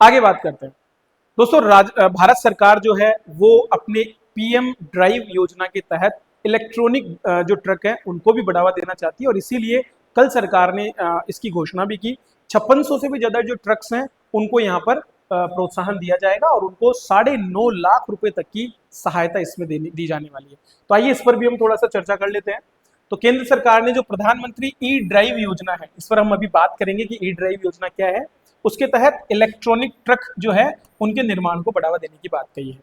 आगे बात करते हैं दोस्तों। भारत सरकार जो है वो अपने पीएम ड्राइव योजना के तहत इलेक्ट्रॉनिक जो ट्रक है उनको भी बढ़ावा देना चाहती है, और इसीलिए कल सरकार ने इसकी घोषणा भी की। 5600 से भी ज्यादा जो ट्रक्स हैं उनको यहाँ पर प्रोत्साहन दिया जाएगा और उनको 9.5 लाख रुपए तक की सहायता इसमें दी जाने वाली है। तो आइए इस पर भी हम थोड़ा सा चर्चा कर लेते हैं। तो केंद्र सरकार ने जो प्रधानमंत्री ई ड्राइव योजना है, इस पर हम अभी बात करेंगे कि ई ड्राइव योजना क्या है। उसके तहत इलेक्ट्रॉनिक ट्रक जो है उनके निर्माण को बढ़ावा देने की बात कही है।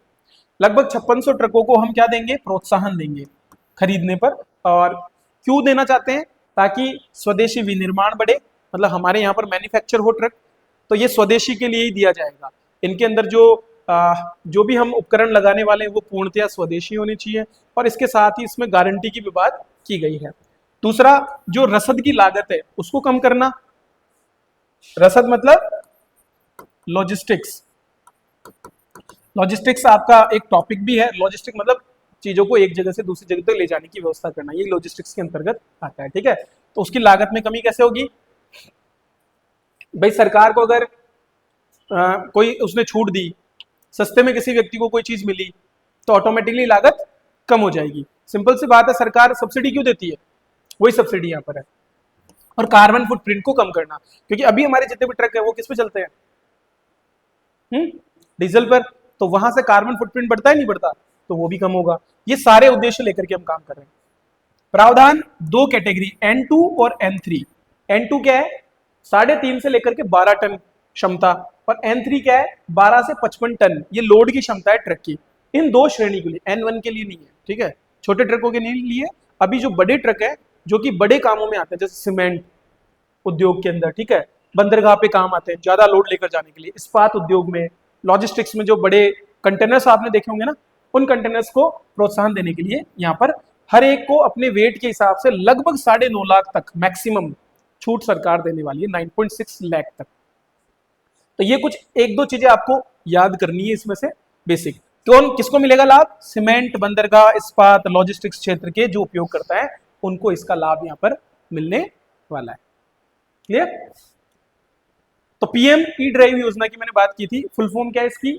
लगभग 5600 ट्रकों को हम क्या देंगे, प्रोत्साहन देंगे खरीदने पर। और क्यों देना चाहते हैं, ताकि स्वदेशी विनिर्माण बढ़े, मतलब हमारे यहाँ पर मैन्युफैक्चर हो ट्रक, तो ये स्वदेशी के लिए ही दिया जाएगा। इनके अंदर जो भी हम उपकरण लगाने वाले हैं वो पूर्णतया स्वदेशी होनी चाहिए, और इसके साथ ही इसमें गारंटी की भी बात की गई है। दूसरा, जो रसद की लागत है उसको कम करना। रसद मतलब लॉजिस्टिक्स। लॉजिस्टिक्स आपका एक टॉपिक भी है। लॉजिस्टिक मतलब चीजों को एक जगह से दूसरी जगह तक ले जाने की व्यवस्था करना, ये लॉजिस्टिक्स के अंतर्गत आता है। ठीक है, तो उसकी लागत में कमी कैसे होगी भाई? सरकार को अगर कोई उसने छूट दी, सस्ते में किसी व्यक्ति को कोई चीज मिली, तो ऑटोमेटिकली लागत कम हो जाएगी। सिंपल सी बात है, सरकार सब्सिडी क्यों देती है? वही सब्सिडी यहाँ पर है। और कार्बन फुटप्रिंट को कम करना, क्योंकि अभी हमारे जितने भी ट्रक है वो किस पे चलते हैं? डीजल पर। तो वहां से कार्बन फुटप्रिंट बढ़ता है नहीं बढ़ता? तो वो भी कम होगा। ये सारे उद्देश्य लेकर के हम काम कर रहे हैं। प्रावधान 2 कैटेगरी, N2 और N3। N2 क्या है? 3.5 से लेकर के 12 टन क्षमता, और N3 क्या है? 12 से 55 टन ये लोड की क्षमता है ट्रक की। इन 2 श्रेणी के लिए, N1 के लिए नहीं है। ठीक है, छोटे ट्रकों के लिए। अभी जो बड़े ट्रक है जो कि बड़े कामों में आते हैं, जैसे सीमेंट उद्योग के अंदर, ठीक है, बंदरगाह पे काम आते हैं ज्यादा लोड लेकर जाने के लिए, इस्पात उद्योग में, लॉजिस्टिक्स में जो बड़े कंटेनर्स आपने देखे होंगे ना, उन कंटेनर्स को प्रोत्साहन देने के लिए यहाँ पर हर एक को अपने वेट के हिसाब से लगभग 9.5 लाख तक मैक्सिमम छूट सरकार देने वाली है, 9.6 लाख तक। तो ये कुछ 1-2 चीजें आपको याद करनी है इसमें से बेसिक। कौन किसको मिलेगा लाभ? सीमेंट, बंदरगाह, इस्पात, लॉजिस्टिक्स क्षेत्र के जो उपयोग करता है उनको इसका लाभ यहाँ पर मिलने वाला है। क्लियर? तो पीएम ई ड्राइव योजना की मैंने बात की थी, फुल फॉर्म क्या है इसकी?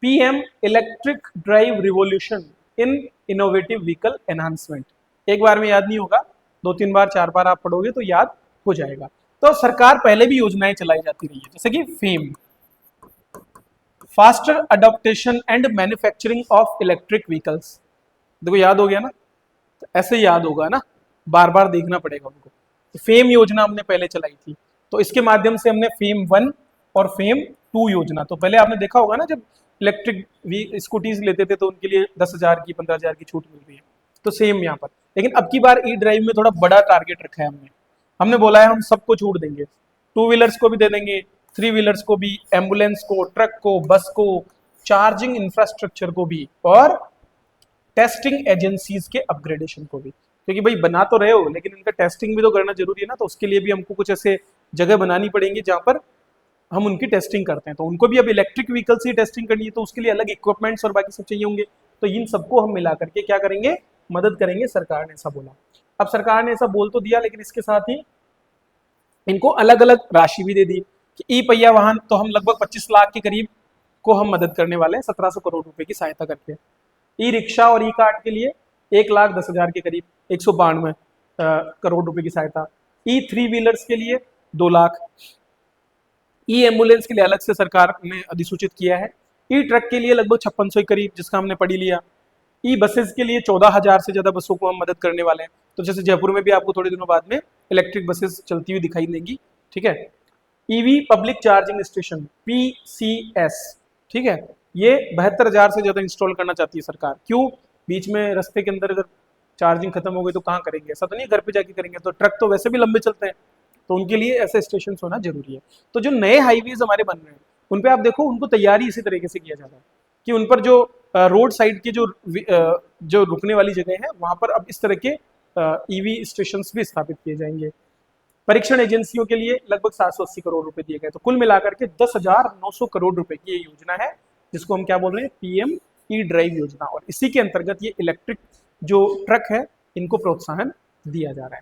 PM electric drive revolution in innovative vehicle enhancement. एक बार में याद नहीं होगा, 2-3 बार 4 बार आप पढ़ोगे तो याद हो जाएगा। तो सरकार पहले भी योजनाएं चलाई जाती रही है, जैसे कि fame, faster adaptation and manufacturing of electric vehicles. देखो याद हो गया ना, तो ऐसे ही याद होगा ना, बार बार देखना पड़ेगा उनको। फेम योजना हमने पहले चलाई थी, तो इसके माध्यम से हमने फेम 1 और फेम 2 योजना, तो पहले आपने देखा होगा ना, जब इलेक्ट्रिक स्कूटीज लेते थे तो उनके लिए 10,000 की 15,000 की छूट मिल रही है, तो सेम यहाँ पर। लेकिन अब की बार ई ड्राइव में थोड़ा बड़ा टारगेट रखा है हमने बोला है हम सबको छूट देंगे, 2 व्हीलर्स को भी दे देंगे, 3 व्हीलर्स को भी, एम्बुलेंस को, ट्रक को, बस को, चार्जिंग इंफ्रास्ट्रक्चर को भी, और टेस्टिंग एजेंसीज के अपग्रेडेशन को भी। क्योंकि भाई बना तो रहे हो लेकिन इनका टेस्टिंग भी तो करना जरूरी है ना, तो उसके लिए भी हमको कुछ ऐसे जगह बनानी पड़ेंगी जहां पर हम उनकी टेस्टिंग करते हैं। तो उनको भी अब इलेक्ट्रिक व्हीकल से टेस्टिंग करनी है, तो उसके लिए अलग इक्विपमेंट्स और बाकी सब चाहिए होंगे। तो इन सबको हम मिला करके क्या करेंगे, मदद करेंगे, सरकार ने ऐसा बोला। अब सरकार ने ऐसा बोल तो दिया, लेकिन इसके साथ ही इनको अलग अलग राशि भी दे दी कि ई पहिया वाहन तो हम लगभग 25 लाख के करीब को हम मदद करने वाले हैं, 1700 करोड़ रुपए की सहायता करके। ई रिक्शा और ई कार्ड के लिए 1,10,000 के करीब, 192 करोड़ रुपए की सहायता। ई 3 व्हीलर्स के लिए 2 लाख। ई एम्बुलेंस के लिए अलग से सरकार ने अधिसूचित किया है। ई ट्रक के लिए लगभग 5600 के करीब, जिसका हमने पढ़ी लिया। ई बसेस के लिए 14,000 से ज्यादा बसों को हम मदद करने वाले हैं। तो जैसे जयपुर में भी आपको थोड़े दिनों बाद में इलेक्ट्रिक बसेस चलती हुई दिखाई देंगी। ठीक है, EV public charging station, PCS, ठीक है, ये 72,000 से ज्यादा इंस्टॉल करना चाहती है सरकार। क्यों? बीच में रास्ते के अंदर अगर चार्जिंग खत्म हो गई तो कहाँ करेंगे? ऐसा तो नहीं घर पे जाके करेंगे, तो ट्रक तो वैसे भी लंबे चलते हैं, तो उनके लिए ऐसे स्टेशन होना जरूरी है। तो जो नए हाईवेज हमारे बन रहे हैं उन पे आप देखो, उनको तैयारी इसी तरीके से किया जाता है कि उन पर जो रोड साइड की जो रुकने वाली जगह है वहां पर अब इस तरह के ईवी स्टेशन भी स्थापित किए जाएंगे। परीक्षण एजेंसियों के लिए लगभग 780 करोड़ रुपए दिए गए। तो कुल मिलाकर के 10,900 करोड़ रुपए की ये योजना है, जिसको हम क्या बोल रहे हैं, पीएम ई ड्राइव योजना। और इसी के अंतर्गत ये इलेक्ट्रिक जो ट्रक है इनको प्रोत्साहन दिया जा रहा है।